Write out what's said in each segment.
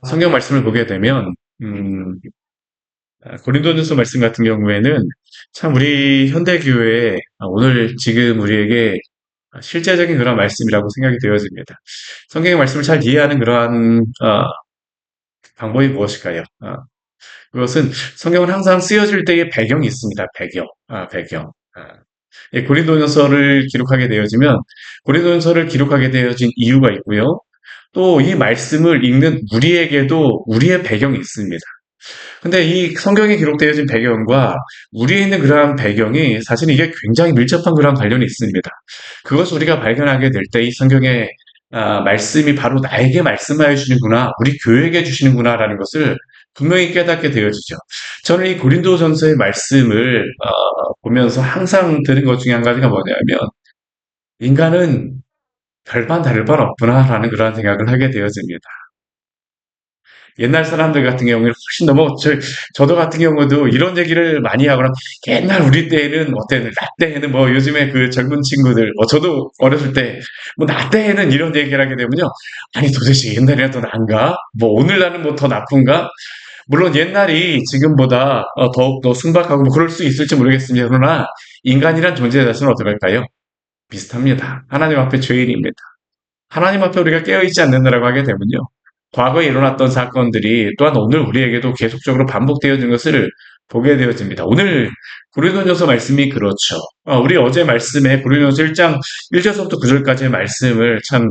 성경 말씀을 보게 되면 음, 고린도전서 말씀 같은 경우에는 참 우리 현대교회에 오늘 지금 우리에게 실제적인 그런 말씀이라고 생각이 되어집니다. 성경의 말씀을 잘 이해하는 그러한 방법이 무엇일까요? 그것은 성경은 항상 쓰여질 때의 배경이 있습니다. 배경. 예, 고린도전서를 기록하게 되어지면 고린도전서를 기록하게 되어진 이유가 있고요. 또 이 말씀을 읽는 우리에게도 우리의 배경이 있습니다. 근데 이 성경에 기록되어진 배경과 우리에 있는 그러한 배경이 사실 이게 굉장히 밀접한 그러한 관련이 있습니다. 그것을 우리가 발견하게 될 때 이 성경의 말씀이 바로 나에게 말씀하여 주시는구나, 우리 교회에게 주시는구나라는 것을 분명히 깨닫게 되어지죠. 저는 이 고린도전서의 말씀을 보면서 항상 드는 것 중에 한 가지가 뭐냐면 인간은 별반 다를 바 없구나라는 그러한 생각을 하게 되어집니다. 옛날 사람들 같은 경우에는 훨씬 더 저도 같은 경우도 이런 얘기를 많이 하거나, 옛날 우리 때에는 어땠는데, 나 때에는 요즘에 그 젊은 친구들, 저도 어렸을 때, 나 때에는 이런 얘기를 하게 되면요. 아니, 도대체 옛날이나 더 나은가? 오늘날은 더 나쁜가? 물론 옛날이 지금보다 더욱 더 순박하고 그럴 수 있을지 모르겠습니다. 그러나 인간이란 존재 자체는 어떨까요? 비슷합니다. 하나님 앞에 죄인입니다. 하나님 앞에 우리가 깨어있지 않는다라고 하게 되면요. 과거에 일어났던 사건들이 또한 오늘 우리에게도 계속적으로 반복되어지는 것을 보게 되어집니다. 오늘 고린도전서 말씀이 그렇죠. 우리 어제 말씀에 고린도전서 1장 1절부터 9절까지의 말씀을 참,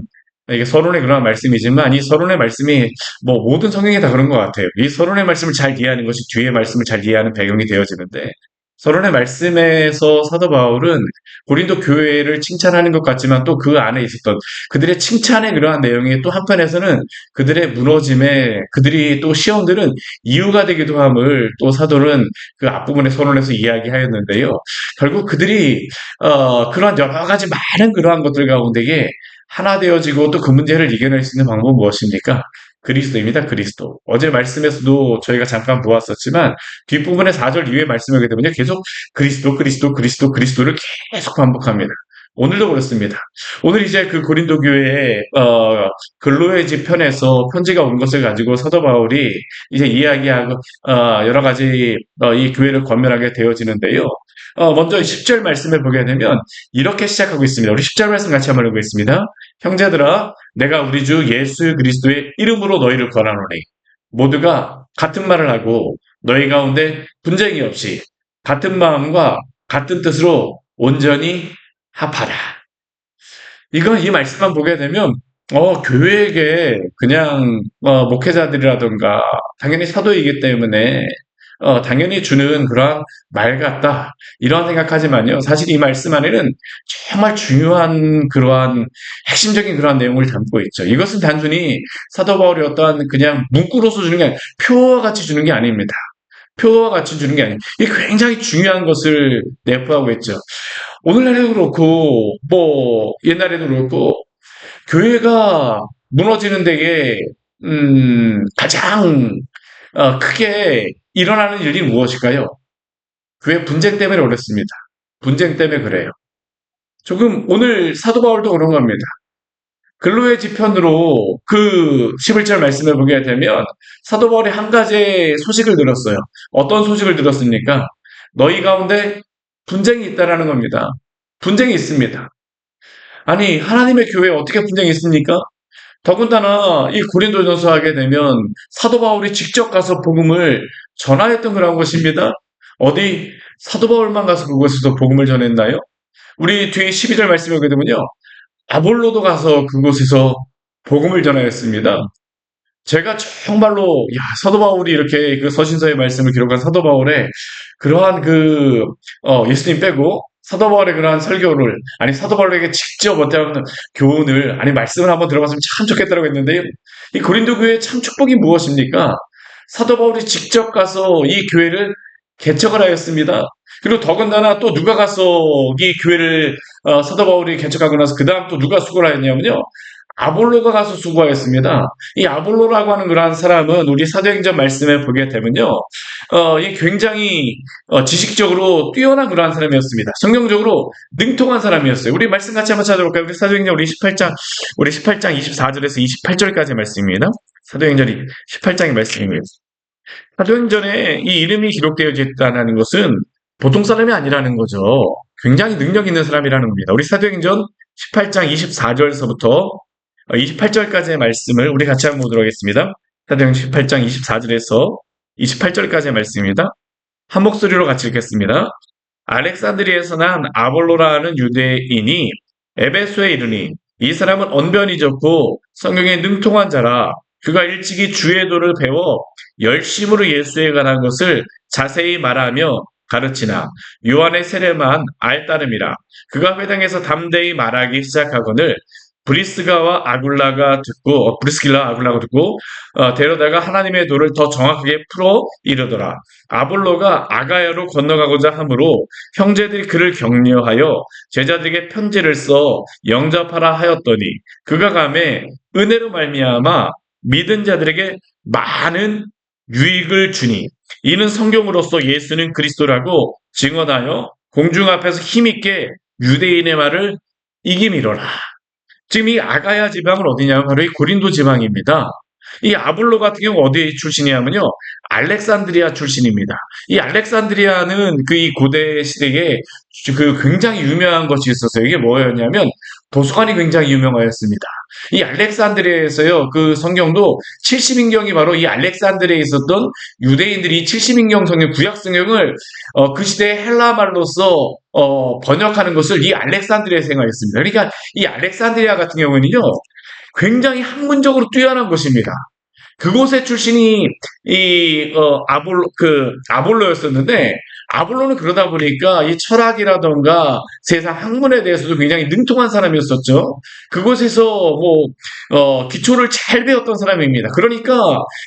이게 서론의 그런 말씀이지만 이 서론의 말씀이 모든 성경이 다 그런 것 같아요. 이 서론의 말씀을 잘 이해하는 것이 뒤의 말씀을 잘 이해하는 배경이 되어지는데, 서론의 말씀에서 사도 바울은 고린도 교회를 칭찬하는 것 같지만 또 그 안에 있었던 그들의 칭찬의 그러한 내용이 또 한편에서는 그들의 무너짐에, 그들이 또 시험들은 이유가 되기도 함을 또 사도는 그 앞부분의 서론에서 이야기하였는데요. 결국 그들이 그러한 여러 가지 많은 그러한 것들 가운데에 하나 되어지고 또 그 문제를 이겨낼 수 있는 방법은 무엇입니까? 그리스도입니다. 그리스도. 어제 말씀에서도 저희가 잠깐 보았었지만 뒷부분의 4절 이후의 말씀을 하게 되면요. 계속 그리스도, 그리스도, 그리스도, 그리스도를 계속 반복합니다. 오늘도 그렇습니다. 오늘 이제 그 고린도 교회에 근로의 집 편에서 편지가 온 것을 가지고 사도 바울이 이제 이야기하고 여러 가지 이 교회를 권면하게 되어지는데요. 먼저 10절 말씀을 보게 되면 이렇게 시작하고 있습니다. 우리 10절 말씀 같이 한번 읽겠습니다. 형제들아, 내가 우리 주 예수 그리스도의 이름으로 너희를 권하노니 모두가 같은 말을 하고 너희 가운데 분쟁이 없이 같은 마음과 같은 뜻으로 온전히 합하라. 이 말씀만 보게 되면, 교회에게 그냥, 목회자들이라든가, 당연히 사도이기 때문에, 당연히 주는 그러한 말 같다. 이런 생각하지만요. 사실 이 말씀 안에는 정말 중요한 그러한 핵심적인 그러한 내용을 담고 있죠. 이것은 단순히 사도 바울이 어떠한 그냥 문구로서 주는 게 아니라 표와 같이 주는 게 아닙니다. 표와 같이 주는 게 아니에요. 이게 굉장히 중요한 것을 내포하고 있죠. 오늘날에도 그렇고, 옛날에도 그렇고, 교회가 무너지는 데에, 가장, 크게 일어나는 일이 무엇일까요? 교회 분쟁 때문에 그렇습니다. 분쟁 때문에 그래요. 조금, 오늘 사도 바울도 그런 겁니다. 근로의 지편으로 그 11절 말씀을 보게 되면, 사도 바울이 한 가지 소식을 들었어요. 어떤 소식을 들었습니까? 너희 가운데 분쟁이 있다라는 겁니다. 분쟁이 있습니다. 아니, 하나님의 교회에 어떻게 분쟁이 있습니까? 더군다나 이 고린도전서 하게 되면 사도 바울이 직접 가서 복음을 전하였던 그런 것입니다. 어디 사도 바울만 가서 그곳에서 복음을 전했나요? 우리 뒤에 12절 말씀을 보게 되면요. 아볼로도 가서 그곳에서 복음을 전하였습니다. 제가 정말로 사도 바울이 이렇게 그 서신서의 말씀을 기록한 사도 바울의 그러한 예수님 빼고 사도 바울의 그러한 설교를, 아니 사도 바울에게 직접 어떤 교훈을, 아니 말씀을 한번 들어봤으면 참 좋겠다고 했는데요. 이 고린도 교회의 참 축복이 무엇입니까? 사도 바울이 직접 가서 이 교회를 개척을 하였습니다. 그리고 더군다나 또 누가 가서 이 교회를 사도 바울이 개척하고 나서 그 다음 또 누가 수고를 하였냐면요. 아볼로가 가서 수고하였습니다. 이 아볼로라고 하는 그러한 사람은 우리 사도행전 말씀에 보게 되면요. 이 굉장히 지식적으로 뛰어난 그러한 사람이었습니다. 성경적으로 능통한 사람이었어요. 우리 말씀 같이 한번 찾아볼까요? 우리 사도행전 우리 18장 24절에서 28절까지 말씀입니다. 사도행전 18장의 말씀입니다. 사도행전에 이 이름이 기록되어 있다는 것은 보통 사람이 아니라는 거죠. 굉장히 능력 있는 사람이라는 겁니다. 우리 사도행전 18장 24절서부터 28절까지의 말씀을 우리 같이 한번 보도록 하겠습니다. 사도행전 18장 24절에서 28절까지의 말씀입니다. 한 목소리로 같이 읽겠습니다. 알렉산드리에서 난 아볼로라는 유대인이 에베소에 이르니 이 사람은 언변이 좋고 성경에 능통한 자라. 그가 일찍이 주의 도를 배워 열심으로 예수에 관한 것을 자세히 말하며 가르치나 요한의 세례만 알따름이라. 그가 회당에서 담대히 말하기 시작하거늘 브리스가와 아굴라가 듣고 브리스길라 아굴라가 듣고 데려다가 하나님의 도를 더 정확하게 풀어 이르더라. 아볼로가 아가야로 건너가고자 하므로 형제들이 그를 격려하여 제자들에게 편지를 써 영접하라 하였더니 그가 가매 은혜로 말미암아 믿은 자들에게 많은 유익을 주니 이는 성경으로서 예수는 그리스도라고 증언하여 공중 앞에서 힘있게 유대인의 말을 이기미로라. 지금 이 아가야 지방은 어디냐면 바로 이 고린도 지방입니다. 이 아볼로 같은 경우 어디 출신이냐면요. 알렉산드리아 출신입니다. 이 알렉산드리아는 그 이 고대 시대에 그 굉장히 유명한 것이 있었어요. 이게 뭐였냐면 도서관이 굉장히 유명하였습니다. 이 알렉산드리아에서요. 그 성경도 70인경이 바로 이 알렉산드리아에 있었던 유대인들이 70인경 성경 구약 성경을 그 시대의 헬라 말로서 번역하는 것을 이 알렉산드리아에 생각했습니다. 그러니까 이 알렉산드리아 같은 경우는요. 굉장히 학문적으로 뛰어난 것입니다. 그곳의 출신이 아볼로였었는데 아볼로는 그러다 보니까 이 철학이라던가 세상 학문에 대해서도 굉장히 능통한 사람이었었죠. 그곳에서 기초를 잘 배웠던 사람입니다. 그러니까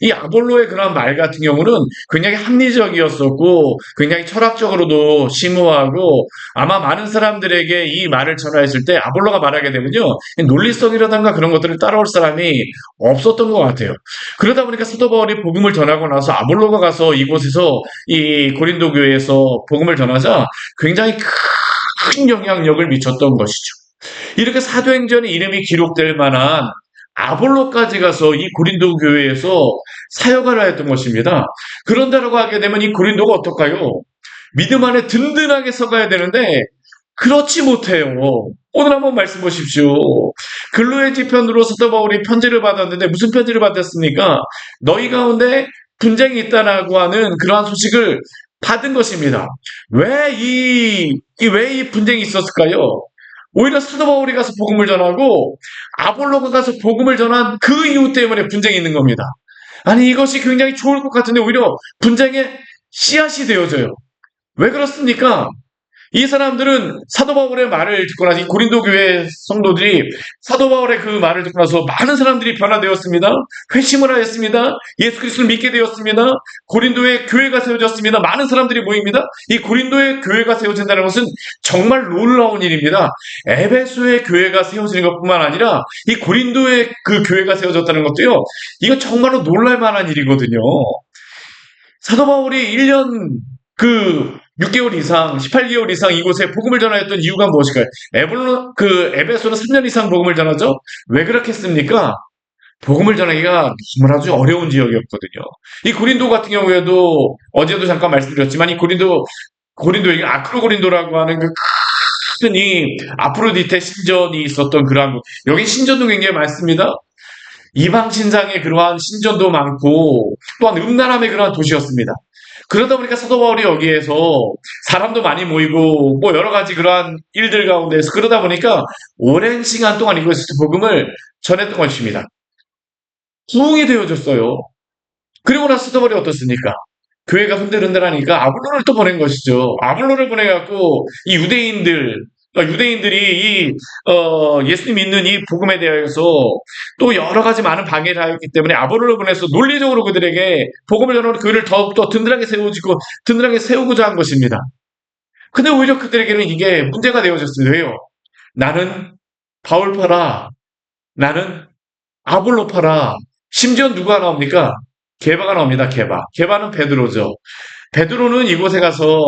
이 아볼로의 그런 말 같은 경우는 굉장히 합리적이었었고 굉장히 철학적으로도 심오하고 아마 많은 사람들에게 이 말을 전하였을 때 아볼로가 말하게 되면요. 논리성이라던가 그런 것들을 따라올 사람이 없었던 것 같아요. 그러다 보니까 사도 바울이 복음을 전하고 나서 아볼로가 가서 이곳에서 이 고린도 교회에서 복음을 전하자 굉장히 큰 영향력을 미쳤던 것이죠. 이렇게 사도행전에 이름이 기록될 만한 아볼로까지 가서 이 고린도 교회에서 사역을 하였던 것입니다. 그런다라고 하게 되면 이 고린도가 어떨까요? 믿음 안에 든든하게 서가야 되는데 그렇지 못해요. 오늘 한번 말씀 보십시오. 근로의 지편으로 사도 바울이 편지를 받았는데 무슨 편지를 받았습니까? 너희 가운데 분쟁이 있다라고 하는 그러한 소식을 받은 것입니다. 왜 이 분쟁이 있었을까요? 오히려 사도 바울이 가서 복음을 전하고 아볼로가 가서 복음을 전한 그 이유 때문에 분쟁이 있는 겁니다. 아니 이것이 굉장히 좋을 것 같은데 오히려 분쟁의 씨앗이 되어져요. 왜 그렇습니까? 이 사람들은 사도 바울의 말을 듣고 나서 이 고린도 교회 성도들이 사도 바울의 그 말을 듣고 나서 많은 사람들이 변화되었습니다. 회심을 하였습니다. 예수 그리스도를 믿게 되었습니다. 고린도의 교회가 세워졌습니다. 많은 사람들이 모입니다. 이 고린도의 교회가 세워진다는 것은 정말 놀라운 일입니다. 에베소의 교회가 세워지는 것뿐만 아니라 이 고린도의 그 교회가 세워졌다는 것도요. 이거 정말로 놀랄 만한 일이거든요. 사도 바울이 1년 6개월 이상, 18개월 이상 이곳에 복음을 전하였던 이유가 무엇일까요? 에베소는 3년 이상 복음을 전하죠? 왜 그렇겠습니까? 복음을 전하기가 정말 아주 어려운 지역이었거든요. 이 고린도 같은 경우에도, 어제도 잠깐 말씀드렸지만, 고린도에 아크로 고린도라고 하는 큰 아프로디테 신전이 있었던 그러한 곳. 여기 신전도 굉장히 많습니다. 이방 신상의 그러한 신전도 많고, 또한 음란함의 그러한 도시였습니다. 그러다 보니까 사도 바울이 여기에서 사람도 많이 모이고 여러 가지 그러한 일들 가운데서 그러다 보니까 오랜 시간 동안 이곳에서 복음을 전했던 것입니다. 부흥이 되어졌어요. 그리고 나서 사도 바울이 어떻습니까? 교회가 흔들흔들하니까 아볼로를 또 보낸 것이죠. 아볼로를 보내갖고 이 유대인들이 예수님 믿는 이 복음에 대해서 또 여러 가지 많은 방해를 하였기 때문에 아볼로를 보내서 논리적으로 그들에게 복음을 전하는 교회를 더욱더 든든하게 세우고자 한 것입니다. 근데 오히려 그들에게는 이게 문제가 되어졌어요. 왜요? 나는 바울 파라, 나는 아볼로 파라. 심지어 누가 나옵니까? 게바가 나옵니다. 게바는 베드로죠. 베드로는 이곳에 가서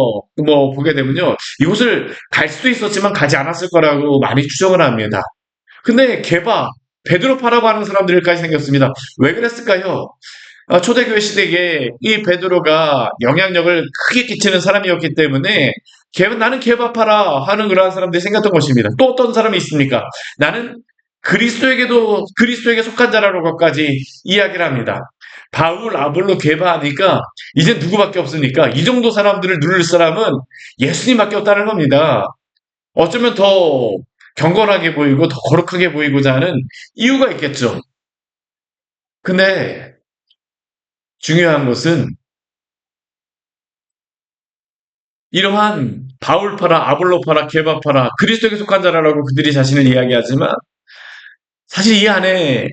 보게 되면요. 이곳을 갈 수도 있었지만 가지 않았을 거라고 많이 추정을 합니다. 근데 게바, 베드로파라고 하는 사람들까지 생겼습니다. 왜 그랬을까요? 초대교회 시대에 이 베드로가 영향력을 크게 끼치는 사람이었기 때문에 나는 개바파라 하는 그러한 사람들이 생겼던 것입니다. 또 어떤 사람이 있습니까? 나는 그리스도에게 속한 자라고까지 이야기를 합니다. 바울, 아볼로, 게바 하니까 이제 누구밖에 없으니까 이 정도 사람들을 누릴 사람은 예수님밖에 없다는 겁니다. 어쩌면 더 경건하게 보이고 더 거룩하게 보이고자 하는 이유가 있겠죠. 근데 중요한 것은 이러한 바울파라, 아볼로파라, 게바파라, 그리스도에게 속한 자라라고 그들이 자신을 이야기하지만 사실 이 안에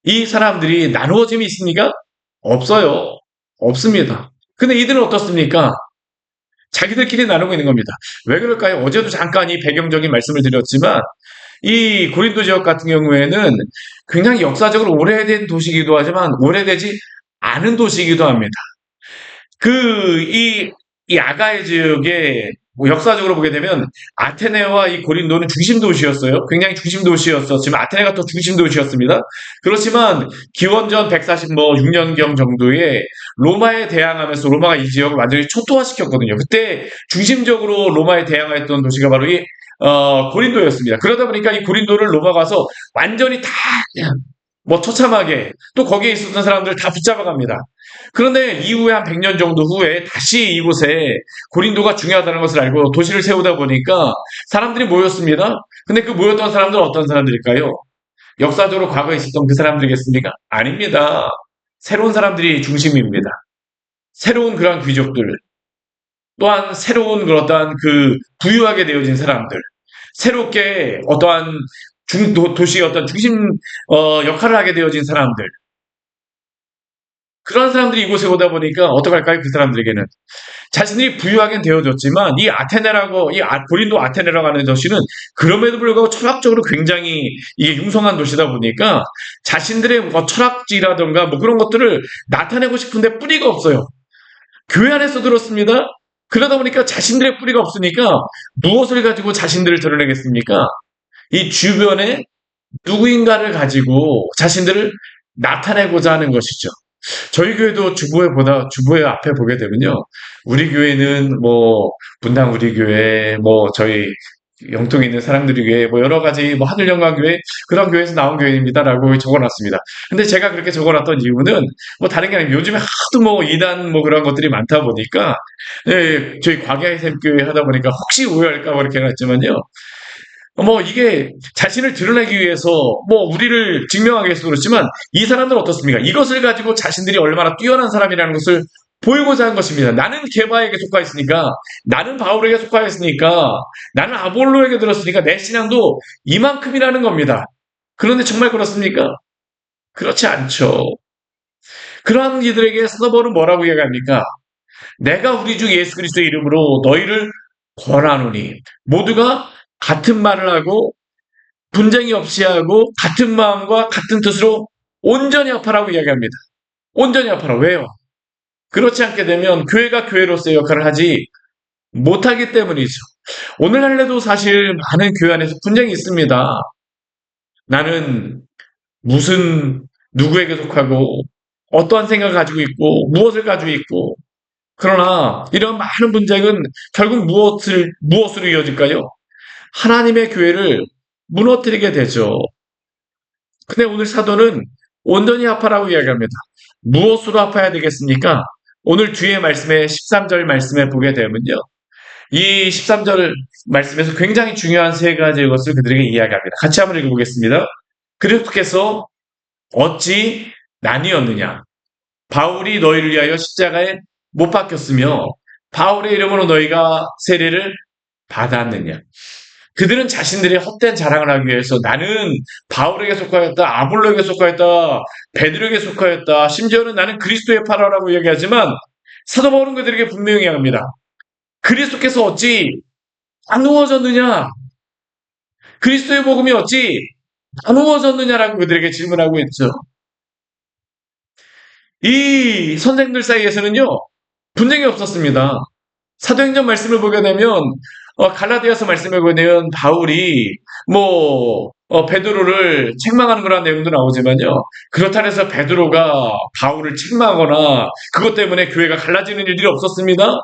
이 사람들이 나누어짐이 있습니까? 없어요. 없습니다. 근데 이들은 어떻습니까? 자기들끼리 나누고 있는 겁니다. 왜 그럴까요? 어제도 잠깐 이 배경적인 말씀을 드렸지만 이 고린도 지역 같은 경우에는 굉장히 역사적으로 오래된 도시이기도 하지만 오래되지 않은 도시이기도 합니다. 이 아가의 지역에 뭐 역사적으로 보게 되면 아테네와 이 고린도는 중심 도시였어요. 굉장히 중심 도시였었지만 아테네가 더 중심 도시였습니다. 그렇지만 기원전 146년경 정도에 로마에 대항하면서 로마가 이 지역을 완전히 초토화시켰거든요. 그때 중심적으로 로마에 대항했던 도시가 바로 이 고린도였습니다. 그러다 보니까 이 고린도를 로마가 와서 완전히 다 그냥 뭐 처참하게 또 거기에 있었던 사람들을 다 붙잡아갑니다. 그런데 이후에 한 100년 정도 후에 다시 이곳에 고린도가 중요하다는 것을 알고 도시를 세우다 보니까 사람들이 모였습니다. 근데 그 모였던 사람들은 어떤 사람들일까요? 역사적으로 과거에 있었던 그 사람들이겠습니까? 아닙니다. 새로운 사람들이 중심입니다. 새로운 그런 귀족들, 또한 새로운 그런 어떠한 그 부유하게 되어진 사람들, 새롭게 어떠한 도시의 어떤 중심 역할을 하게 되어진 사람들, 그런 사람들이 이곳에 오다 보니까 어떡할까요? 그 사람들에게는 자신들이 부유하게 되어졌지만 이 아테네라고 고린도 아테네라고 하는 도시는 그럼에도 불구하고 철학적으로 굉장히 이게 융성한 도시다 보니까 자신들의 뭐 철학지라든가 뭐 그런 것들을 나타내고 싶은데 뿌리가 없어요. 교회 안에서 들었습니다. 그러다 보니까 자신들의 뿌리가 없으니까 무엇을 가지고 자신들을 드러내겠습니까? 이 주변에 누구인가를 가지고 자신들을 나타내고자 하는 것이죠. 저희 교회도 주보회 앞에 보게 되면요. 우리 교회는 뭐 분당 우리 교회, 뭐 저희 영통에 있는 사람들이 교회, 뭐 여러 가지 뭐 하늘영광교회 그런 교회에서 나온 교회입니다라고 적어놨습니다. 근데 제가 그렇게 적어놨던 이유는 뭐 다른 게 아니고 요즘에 하도 뭐 이단 뭐 그런 것들이 많다 보니까 예, 저희 광야의 샘교회 하다 보니까 혹시 오해할까 뭐 이렇게 해놨지만요. 뭐 이게 자신을 드러내기 위해서 뭐 우리를 증명하기 위해서 그렇지만 이 사람들은 어떻습니까? 이것을 가지고 자신들이 얼마나 뛰어난 사람이라는 것을 보이고자 한 것입니다. 나는 게바에게 속하였으니까, 나는 바울에게 속하였으니까, 나는 아볼로에게 들었으니까 내 신앙도 이만큼이라는 겁니다. 그런데 정말 그렇습니까? 그렇지 않죠. 그러한 이들에게 사도 바울은 뭐라고 이야기합니까? 내가 우리 주 예수 그리스도의 이름으로 너희를 권하노니 모두가 같은 말을 하고 분쟁이 없이 하고 같은 마음과 같은 뜻으로 온전히 합하라고 이야기합니다. 온전히 합하라. 왜요? 그렇지 않게 되면 교회가 교회로서의 역할을 하지 못하기 때문이죠. 오늘날에도 사실 많은 교회 안에서 분쟁이 있습니다. 나는 무슨 누구에게 속하고 어떠한 생각을 가지고 있고 무엇을 가지고 있고 그러나 이런 많은 분쟁은 결국 무엇으로 이어질까요? 하나님의 교회를 무너뜨리게 되죠. 근데 오늘 사도는 온전히 합하라고 이야기합니다. 무엇으로 합해야 되겠습니까? 오늘 뒤에 말씀에 13절 말씀에 보게 되면요. 이 13절 말씀에서 굉장히 중요한 세 가지의 것을 그들에게 이야기합니다. 같이 한번 읽어보겠습니다. 그리스도께서 어찌 나뉘었느냐? 바울이 너희를 위하여 십자가에 못 박혔으며 바울의 이름으로 너희가 세례를 받았느냐? 그들은 자신들의 헛된 자랑을 하기 위해서 나는 바울에게 속하였다, 아볼로에게 속하였다, 베드로에게 속하였다, 심지어는 나는 그리스도의 파라라고 얘기하지만 사도 바울은 그들에게 분명히 합니다. 그리스도께서 어찌 나누어졌느냐? 그리스도의 복음이 어찌 나누어졌느냐라고 그들에게 질문하고 있죠. 이 선생들 사이에서는요, 분쟁이 없었습니다. 사도행전 말씀을 보게 되면 갈라디아서 말씀을 보게 되면 바울이 뭐 베드로를 책망하는 그런 내용도 나오지만요. 그렇다 해서 베드로가 바울을 책망하거나 그것 때문에 교회가 갈라지는 일들이 없었습니다.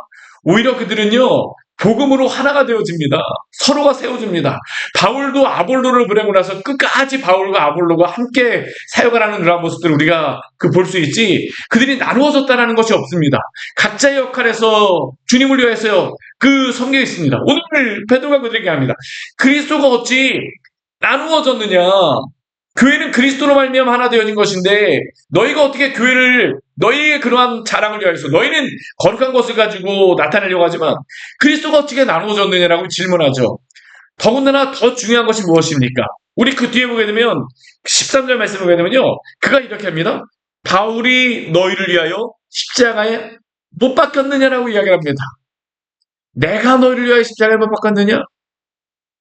오히려 그들은요, 복음으로 하나가 되어집니다. 서로가 세워줍니다. 바울도 아볼로를 보내고 나서 끝까지 바울과 아볼로가 함께 사역을 하는 그런 모습들을 우리가 볼 수 있지, 그들이 나누어졌다는 것이 없습니다. 각자의 역할에서 주님을 위해서 섬겨 있습니다. 오늘 베드로가 그들에게 합니다. 그리스도가 어찌 나누어졌느냐? 교회는 그리스도로 말미암아 하나 되어진 것인데 너희가 어떻게 교회를 너희의 그러한 자랑을 위하여서 너희는 거룩한 것을 가지고 나타내려고 하지만 그리스도가 어떻게 나누어졌느냐라고 질문하죠. 더군다나 더 중요한 것이 무엇입니까? 우리 그 뒤에 보게 되면 13절 말씀을 보게 되면요. 그가 이렇게 합니다. 바울이 너희를 위하여 십자가에 못 박혔느냐라고 이야기를 합니다. 내가 너희를 위하여 십자가에 못 박혔느냐?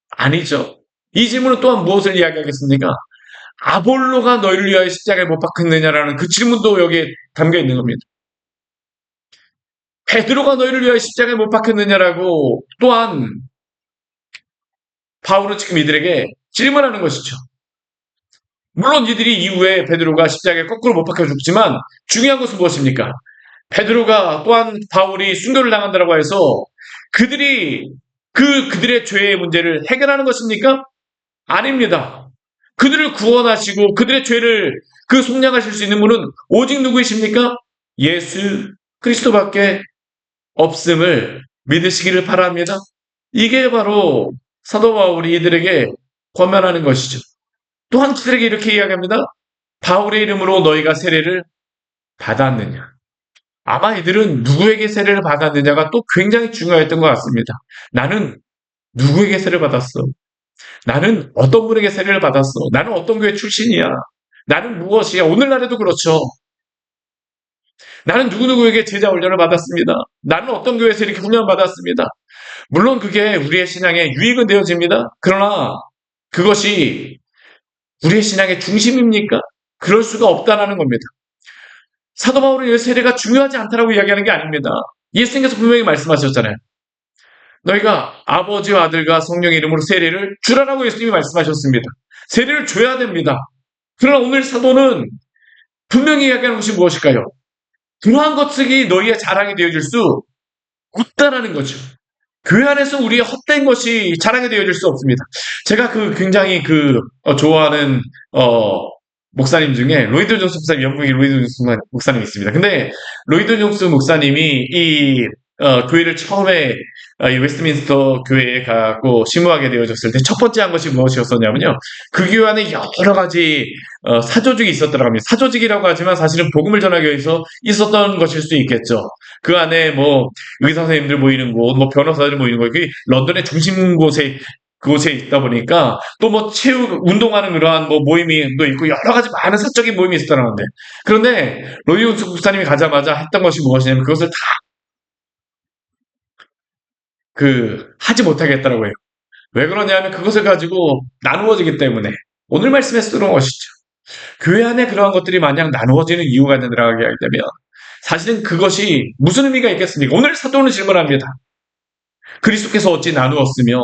아니죠. 이 질문은 또한 무엇을 이야기하겠습니까? 아볼로가 너희를 위하여 십자가에 못 박혔느냐라는 그 질문도 여기에 담겨 있는 겁니다. 베드로가 너희를 위하여 십자가에 못 박혔느냐라고 또한 바울은 지금 이들에게 질문하는 것이죠. 물론 이들이 이후에 베드로가 십자가에 거꾸로 못 박혀 죽지만 중요한 것은 무엇입니까? 베드로가 또한 바울이 순교를 당한다고 해서 그들이 그들의 죄의 문제를 해결하는 것입니까? 아닙니다. 그들을 구원하시고 그들의 죄를 속량하실 수 있는 분은 오직 누구이십니까? 예수 그리스도밖에 없음을 믿으시기를 바랍니다. 이게 바로 사도 바울이 이들에게 권면하는 것이죠. 또한 그들에게 이렇게 이야기합니다. 바울의 이름으로 너희가 세례를 받았느냐? 아마 이들은 누구에게 세례를 받았느냐가 또 굉장히 중요했던 것 같습니다. 나는 누구에게 세례를 받았어? 나는 어떤 분에게 세례를 받았어? 나는 어떤 교회 출신이야? 나는 무엇이야? 오늘날에도 그렇죠. 나는 누구누구에게 제자 훈련을 받았습니다. 나는 어떤 교회에서 이렇게 훈련을 받았습니다. 물론 그게 우리의 신앙에 유익은 되어집니다. 그러나 그것이 우리의 신앙의 중심입니까? 그럴 수가 없다는 겁니다. 사도 바울은 이 세례가 중요하지 않다라고 이야기하는 게 아닙니다. 예수님께서 분명히 말씀하셨잖아요. 너희가 아버지와 아들과 성령의 이름으로 세례를 주라라고 예수님이 말씀하셨습니다. 세례를 줘야 됩니다. 그러나 오늘 사도는 분명히 이야기하는 것이 무엇일까요? 그러한 것이 너희의 자랑이 되어질 수 없다라는 거죠. 교회 안에서 우리의 헛된 것이 자랑이 되어질 수 없습니다. 제가 굉장히 좋아하는 목사님 중에 로이드 존스 목사님, 영국의 로이드 존스 목사님이 있습니다. 근데 로이드 존스 목사님이 이 교회를 처음에 이 웨스트민스터 교회에 가고 심우하게 되어졌을 때 첫 번째 한 것이 무엇이었었냐면요. 그 교회 안에 여러 가지 사조직이 있었더라고 합니다. 사조직이라고 하지만 사실은 복음을 전하기 위해서 있었던 것일 수 있겠죠. 그 안에 뭐 의사 선생님들 모이는 곳, 뭐 변호사들 모이는 곳, 그게 런던의 중심 그곳에 있다 보니까 또 뭐 운동하는 그러한 뭐 모임이 또 있고 여러 가지 많은 사적인 모임이 있었다는데, 그런데 로이온스 국사님이 가자마자 했던 것이 무엇이냐면 그것을 다 하지 못하겠다라고 해요. 왜 그러냐면 그것을 가지고 나누어지기 때문에. 오늘 말씀에서 그런 것이죠. 교회 안에 그러한 것들이 만약 나누어지는 이유가 있느라고 하면 사실은 그것이 무슨 의미가 있겠습니까? 오늘 사도는 질문합니다. 그리스도께서 어찌 나누었으며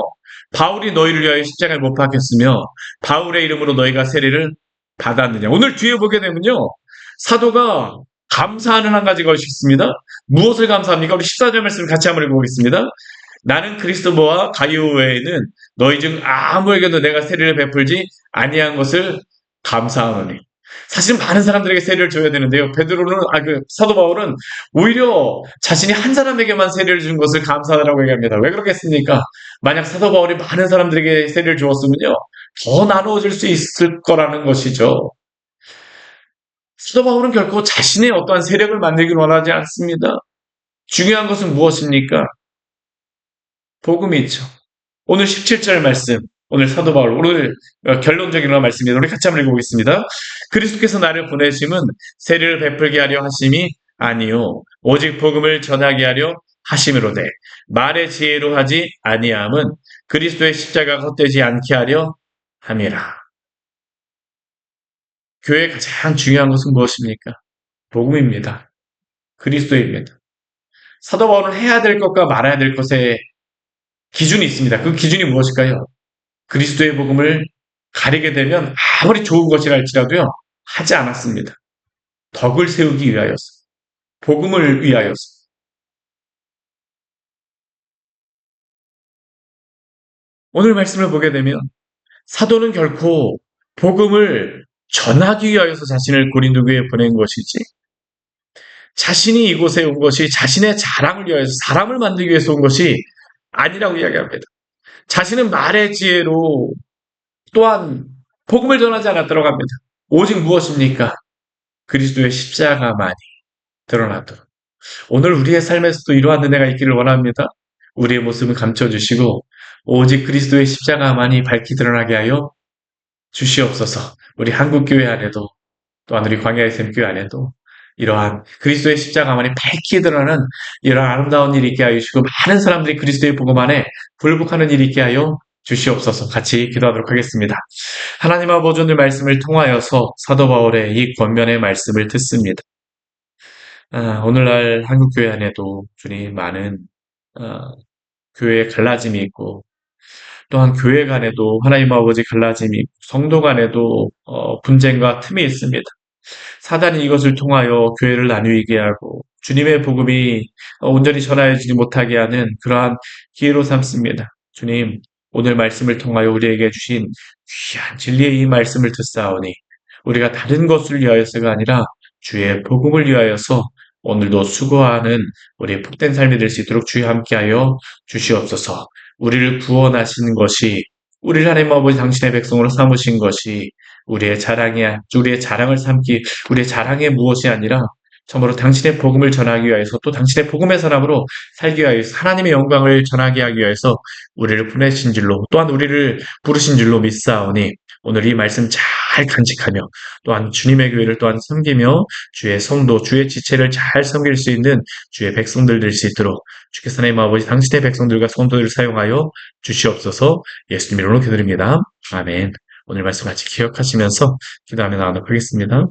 바울이 너희를 위하여 십자가에 못 박혔으며 바울의 이름으로 너희가 세례를 받았느냐. 오늘 뒤에 보게 되면요. 사도가 감사하는 한 가지 것이 있습니다. 무엇을 감사합니까? 우리 14절 말씀을 같이 한번 읽어보겠습니다. 나는 그리스도와 가이오 외에는 너희 중 아무에게도 내가 세례를 베풀지 아니한 것을 감사하노니. 사실 많은 사람들에게 세례를 줘야 되는데요. 사도 바울은 오히려 자신이 한 사람에게만 세례를 준 것을 감사하다고 얘기합니다. 왜 그렇겠습니까? 만약 사도 바울이 많은 사람들에게 세례를 주었으면요, 더 나누어질 수 있을 거라는 것이죠. 사도 바울은 결코 자신의 어떠한 세력을 만들길 원하지 않습니다. 중요한 것은 무엇입니까? 복음이 있죠. 오늘 17절 말씀, 오늘 사도 바울, 오늘 결론적인 말씀입니다. 우리 같이 한번 읽어보겠습니다. 그리스도께서 나를 보내심은 세례를 베풀게 하려 하심이 아니요 오직 복음을 전하게 하려 하심이로되 말의 지혜로 하지 아니함은 그리스도의 십자가가 헛되지 않게 하려 함이라. 교회의 가장 중요한 것은 무엇입니까? 복음입니다. 그리스도입니다. 사도 바울은 해야 될 것과 말아야 될 것에 기준이 있습니다. 그 기준이 무엇일까요? 그리스도의 복음을 가리게 되면 아무리 좋은 것이라 할지라도요, 하지 않았습니다. 덕을 세우기 위하여서, 복음을 위하여서. 오늘 말씀을 보게 되면 사도는 결코 복음을 전하기 위하여서 자신을 고린도 교회에 보낸 것이지, 자신이 이곳에 온 것이 자신의 자랑을 위하여서 사람을 만들기 위해서 온 것이 아니라고 이야기합니다. 자신은 말의 지혜로 또한 복음을 전하지 않았다고 합니다. 오직 무엇입니까? 그리스도의 십자가만이 드러나도록. 오늘 우리의 삶에서도 이러한 은혜가 있기를 원합니다. 우리의 모습을 감춰주시고 오직 그리스도의 십자가만이 밝히 드러나게 하여 주시옵소서. 우리 한국교회 안에도 또한 우리 광야의 샘교회 안에도 이러한 그리스도의 십자가만이 밝히 드러나는 이러한 아름다운 일이 있게 하여 주시고 많은 사람들이 그리스도의 복음 안에 굴복하는 일이 있게 하여 주시옵소서. 같이 기도하도록 하겠습니다. 하나님 아버지 오늘 말씀을 통하여서 사도 바울의 이 권면의 말씀을 듣습니다. 오늘날 한국교회 안에도 주님 많은 아, 교회에 갈라짐이 있고 또한 교회 간에도 하나님 아버지 갈라짐이 있고 성도 간에도 분쟁과 틈이 있습니다. 사단이 이것을 통하여 교회를 나누게 하고 주님의 복음이 온전히 전하여지지 못하게 하는 그러한 기회로 삼습니다. 주님, 오늘 말씀을 통하여 우리에게 주신 귀한 진리의 이 말씀을 듣사오니 우리가 다른 것을 위하여서가 아니라 주의 복음을 위하여서 오늘도 수고하는 우리의 복된 삶이 될 수 있도록 주여 함께하여 주시옵소서. 우리를 구원하시는 것이 우리를 하나님 아버지 당신의 백성으로 삼으신 것이 우리의 자랑을 삼기, 우리의 자랑의 무엇이 아니라 참으로 당신의 복음을 전하기 위해서 또 당신의 복음의 사람으로 살기 위해서 하나님의 영광을 전하게 하기 위해서 우리를 보내신 줄로 또한 우리를 부르신 줄로 믿사오니 오늘 이 말씀 잘 간직하며 또한 주님의 교회를 또한 섬기며 주의 성도, 주의 지체를 잘 섬길 수 있는 주의 백성들 될 수 있도록 주께서 하나님 아버지 당신의 백성들과 성도들을 사용하여 주시옵소서. 예수님 이름으로 기도드립니다. 아멘. 오늘 말씀 같이 기억하시면서 기도하며 나가도록 하겠습니다.